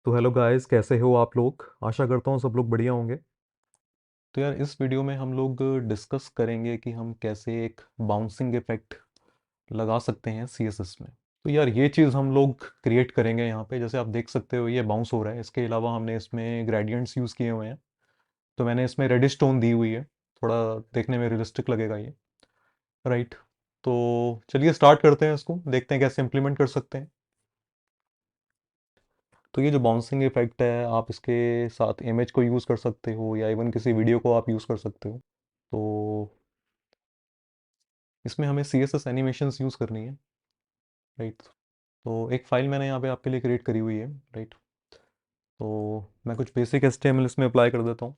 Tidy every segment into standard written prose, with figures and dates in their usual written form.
तो hello guys, कैसे हो आप लोग? आशा करता हूँ सब लोग बढ़िया होंगे। तो यार, इस वीडियो में हम लोग डिस्कस करेंगे कि हम कैसे एक बाउंसिंग इफेक्ट लगा सकते हैं सीएसएस में। तो यार, ये चीज़ हम लोग क्रिएट करेंगे यहाँ पे। जैसे आप देख सकते हो, ये बाउंस हो रहा है। इसके अलावा हमने इसमें ग्रेडियंट्स यूज़ किए हुए हैं। तो मैंने इसमें रेडिश टोन दी हुई है, थोड़ा देखने में रियलिस्टिक लगेगा ये। राइट। तो चलिए स्टार्ट करते हैं, इसको देखते हैं कैसे इम्प्लीमेंट कर सकते हैं। तो ये जो बाउंसिंग इफेक्ट है, आप इसके साथ इमेज को यूज़ कर सकते हो या इवन किसी वीडियो को आप यूज़ कर सकते हो। तो इसमें हमें C S S animations use करनी है। राइट। तो एक फ़ाइल मैंने यहाँ पे आपके लिए क्रिएट करी हुई है। राइट। तो मैं कुछ basic H T M L इसमें अप्लाई कर देता हूँ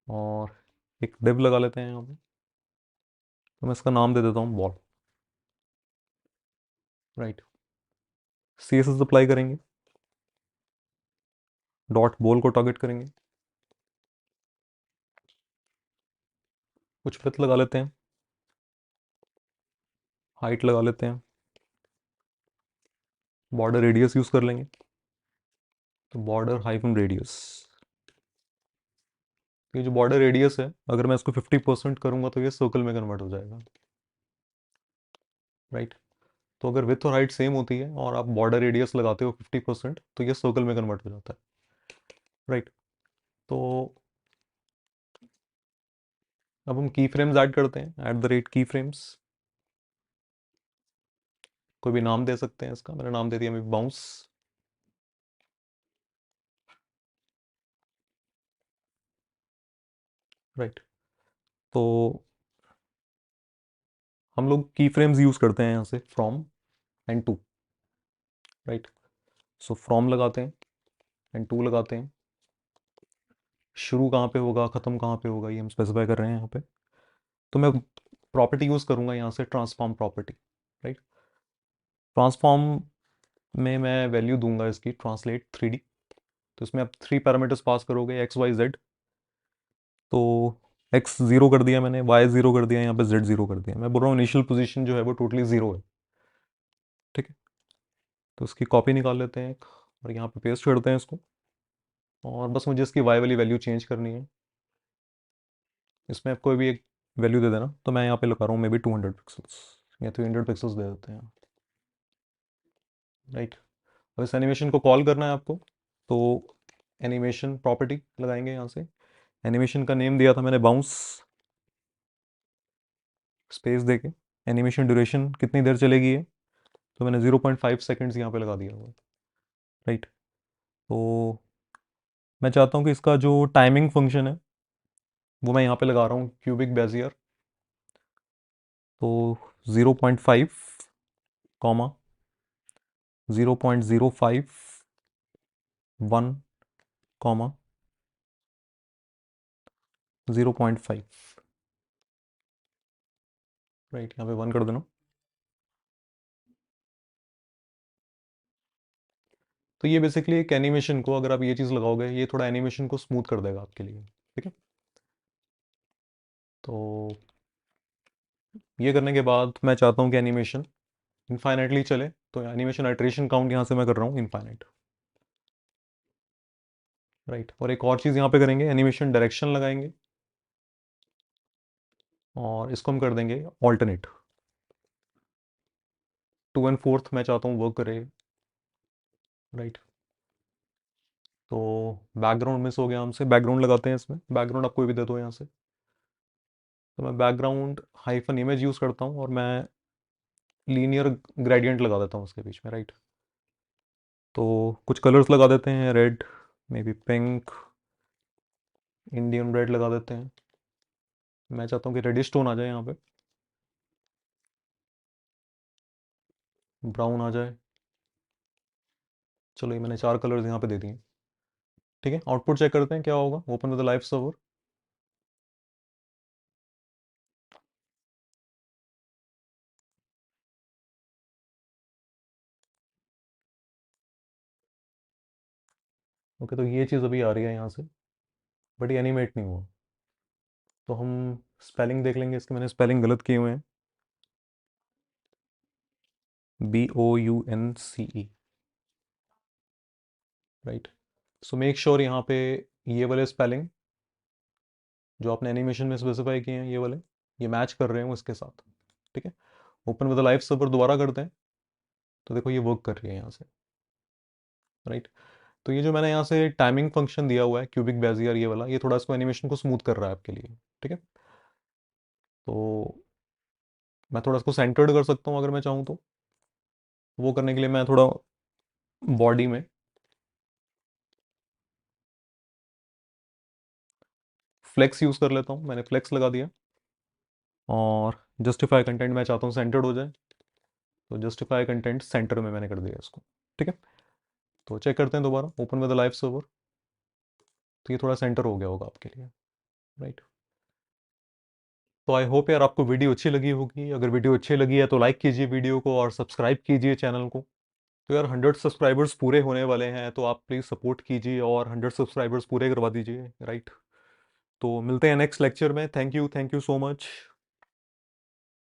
और एक डिव लगा लेते हैं यहाँ पे। तो मैं इसका नाम दे देता हूँ ball. Right. C S S apply करेंगे, डॉट बॉल को टारगेट करेंगे, कुछ विड्थ लगा लेते हैं, हाइट लगा लेते हैं, बॉर्डर रेडियस यूज़ कर लेंगे। तो बॉर्डर हाइफन रेडियस, ये जो बॉर्डर रेडियस है, अगर मैं इसको 50% करूंगा तो ये सर्कल में कन्वर्ट हो जाएगा। राइट। तो अगर विथ और हाइट सेम होती है और आप बॉर्डर रेडियस लगाते हो 50%, तो ये सर्कल में कन्वर्ट हो जाता है। राइट। तो अब हम की फ्रेम्स ऐड करते हैं, एट द रेट की फ्रेम्स। कोई भी नाम दे सकते हैं इसका, मैंने नाम दे दिया बाउंस। राइट। तो हम लोग की फ्रेम्स यूज़ करते हैं यहाँ से from and to. Right. So from लगाते हैं, एंड टू लगाते हैं। शुरू कहाँ पे होगा, ख़त्म कहाँ पे होगा, ये हम स्पेसिफाई कर रहे हैं यहाँ पे। तो मैं प्रॉपर्टी यूज़ करूँगा यहाँ से, ट्रांसफॉर्म प्रॉपर्टी। राइट। ट्रांसफॉर्म में मैं वैल्यू दूंगा इसकी ट्रांसलेट 3D। तो इसमें आप 3 पैरामीटर्स पास करोगे, एक्स वाई जेड। तो एक्स जीरो कर दिया मैंने, वाई जीरो कर दिया, यहाँ पे जेड जीरो कर दिया। मैं बोल रहा हूँ इनिशियल पोजीशन जो है वो टोटली जीरो है। ठीक है। तो इसकी कॉपी निकाल लेते हैं एक, और यहाँ पे पेस्ट करते हैं इसको। और बस मुझे इसकी वाई वाली वैल्यू चेंज करनी है। इसमें आप कोई भी एक वैल्यू दे देना। तो मैं यहाँ पे लगा रहा हूँ मे बी 200 पिक्सल्स या 300 पिक्सल्स दे देते हैं। राइट। अब इस एनिमेशन को कॉल करना है आपको। तो एनिमेशन प्रॉपर्टी लगाएंगे यहाँ से। एनिमेशन का नेम दिया था मैंने बाउंस, स्पेस देके। एनिमेशन ड्यूरेशन कितनी देर चलेगी है, तो मैंने 0.5 सेकेंड्स यहाँ पे लगा दिया हुआ। राइट। तो मैं चाहता हूँ कि इसका जो टाइमिंग फंक्शन है वो मैं यहाँ पे लगा रहा हूँ, क्यूबिक बेजियर। तो 0.5 कॉमा 0.051 कॉमा 0.5। राइट, यहाँ पे 1 कर देना। तो ये बेसिकली एक एनिमेशन को, अगर आप ये चीज़ लगाओगे, ये थोड़ा एनिमेशन को स्मूथ कर देगा आपके लिए। ठीक है। तो ये करने के बाद मैं चाहता हूँ कि एनिमेशन इनफाइनाइटली चले। तो एनिमेशन आइट्रेशन काउंट यहाँ से मैं कर रहा हूँ इनफाइनाइट। राइट। और एक और चीज़ यहाँ पे करेंगे, एनिमेशन डायरेक्शन लगाएंगे और इसको हम कर देंगे ऑल्टरनेट। 2 1/4 मैं चाहता हूँ वर्क करे। राइट। तो बैकग्राउंड मिस हो गया हमसे, बैकग्राउंड लगाते हैं इसमें। बैकग्राउंड आप कोई भी दे दो यहाँ से। तो मैं बैकग्राउंड हाइफन इमेज यूज़ करता हूँ और मैं लीनियर ग्रेडियंट लगा देता हूँ उसके बीच में। राइट। तो कुछ कलर्स लगा देते हैं, red, may be pink, Indian red लगा देते हैं। मैं चाहता हूँ कि रेडिश टोन आ जाए यहाँ पे, ब्राउन आ जाए। चलो, ये मैंने 4 कलर्स यहाँ पे दे दिए। ठीक है, आउटपुट चेक करते हैं क्या होगा। Open with live server. Okay, तो ये चीज़ अभी आ रही है यहाँ से, बट ये एनिमेट नहीं हुआ। तो हम स्पेलिंग देख लेंगे इसके, मैंने स्पेलिंग गलत किए हुए हैं। BOUNCE। Right. So make sure यहाँ पे ये वाले स्पेलिंग जो आपने एनिमेशन में स्पेसिफाई किए हैं ये वाले, ये मैच कर रहे हैं उसके साथ। ठीक है, ओपन विद लाइव सर्वर दोबारा करते हैं, तो देखो ये वर्क कर रही है यहाँ से। राइट, तो ये जो मैंने यहाँ से टाइमिंग फंक्शन दिया हुआ है क्यूबिक बेजियर ये वाला, ये थोड़ा इसको एनिमेशन को स्मूथ कर रहा है आपके लिए। ठीक है, तो मैं थोड़ा इसको सेंटर्ड कर सकता हूँ अगर मैं चाहूँ तो। वो करने के लिए मैं थोड़ा बॉडी में फ्लेक्स यूज़ कर लेता हूँ, मैंने फ्लेक्स लगा दिया। और जस्टिफाई कंटेंट मैं चाहता हूँ सेंटर्ड हो जाए, तो जस्टिफाई कंटेंट सेंटर में मैंने कर दिया इसको। ठीक है, तो चेक करते हैं दोबारा, ओपन विद लाइव सर्वर, तो ये थोड़ा सेंटर हो गया होगा आपके लिए। राइट, तो आई होप यार आपको वीडियो अच्छी लगी होगी। अगर वीडियो अच्छी लगी है तो लाइक कीजिए वीडियो को और सब्सक्राइब कीजिए चैनल को। तो यार 100 सब्सक्राइबर्स पूरे होने वाले हैं, तो आप प्लीज़ सपोर्ट कीजिए और 100 सब्सक्राइबर्स पूरे करवा दीजिए। राइट, तो मिलते हैं नेक्स्ट लेक्चर में। Thank you so much.